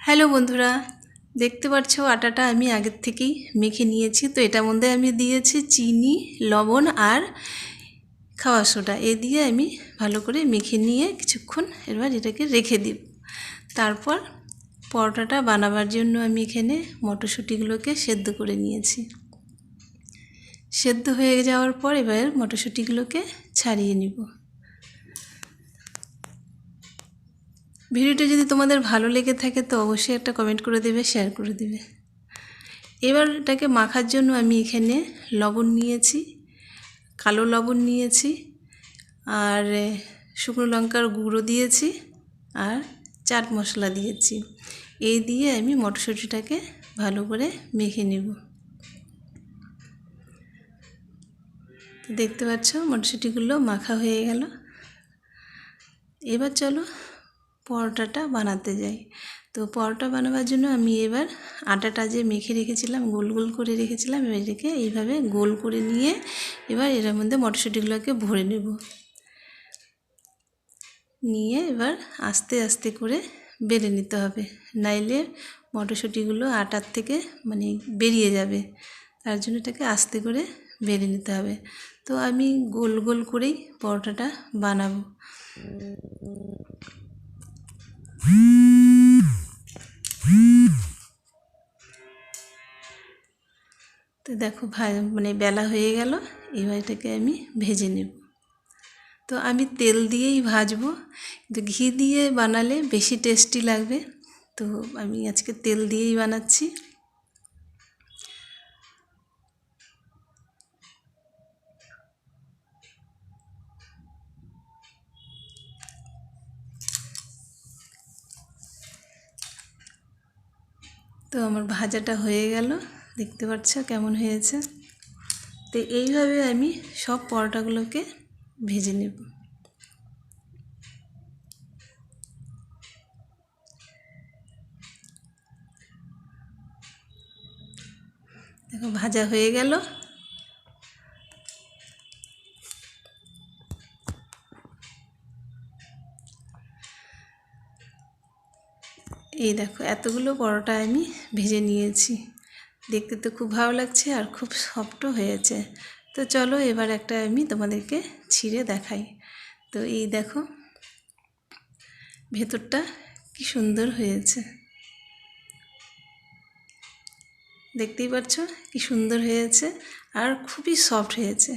Hello বন্ধুরা, দেখতে পাচ্ছ আটাটা আমি আগের থেকেই মেখে নিয়েছি। তো এটার মধ্যে আমি দিয়েছি চিনি, লবণ আর খাওয়া সোডা। এ দিয়ে আমি ভালো করে মেখে নিয়ে কিছুক্ষণ এবার এটাকে রেখে দিব। তারপর পরোটাটা বানাবার জন্য আমি এখানে মটরশুঁটিগুলোকে সেদ্ধ করে নিয়েছি। সেদ্ধ হয়ে যাওয়ার পর এবার মটরশুঁটিগুলোকে ছাড়িয়ে নিব। ভিডিওটা যদি তোমাদের ভালো লেগে থাকে তো অবশ্যই একটা কমেন্ট করে দেবে, শেয়ার করে দেবে। এবার এটাকে মাখার জন্য আমি এখানে লবণ নিয়েছি, কালো লবণ নিয়েছি, আর শুকনো লঙ্কার গুঁড়ো দিয়েছি, আর চাট মশলা দিয়েছি। এই দিয়ে আমি মটরশুঁটিটাকে ভালো করে মেখে নেব। দেখতে পাচ্ছ মটরশুঁটিগুলো মাখা হয়ে গেল। এবার চলো পরোটাটা বানাতে যাই। তো পরোটা বানাবার জন্য আমি এবার আটাটা যে মেখে রেখেছিলাম, গোল গোল করে রেখেছিলাম, এবার এটাকে এইভাবে গোল করে নিয়ে এবার এর মধ্যে মটরশুঁটিগুলোকে ভরে নেব। নিয়ে এবার আস্তে আস্তে করে বেলে নিতে হবে, নাইলে মটরশুঁটিগুলো আটার থেকে বেরিয়ে যাবে। তার জন্য এটাকে আস্তে করে বেলে নিতে হবে। তো আমি গোল গোল করেই পরোটাটা বানাবো। তো দেখো বেলা হয়ে গেল। এবার এটাকে আমি ভেজে নেব। তো আমি তেল দিয়েই ভাজবো, কিন্তু ঘি দিয়ে বানালে বেশি টেস্টি লাগবে। তো আমি আজকে তেল দিয়েই বানাচ্ছি। তো আমার ভাজাটা হয়ে গেল, দেখতে পাচ্ছ কেমন হয়েছে। তো এইভাবে আমি সব পরোটাগুলোকে ভেজে নেব। দেখো ভাজা হয়ে গেল। এই দেখো এতগুলো পরোটা আমি ভেজে নিয়েছি। দেখতে তো খুব ভালো লাগছে আর খুব সফটও হয়েছে। তো চলো এবার একটা আমি তোমাদেরকে ছিঁড়ে দেখাই। তো এই দেখো ভেতরটা কি সুন্দর হয়েছে, দেখতেই পাচ্ছ কি সুন্দর হয়েছে আর খুবই সফট হয়েছে।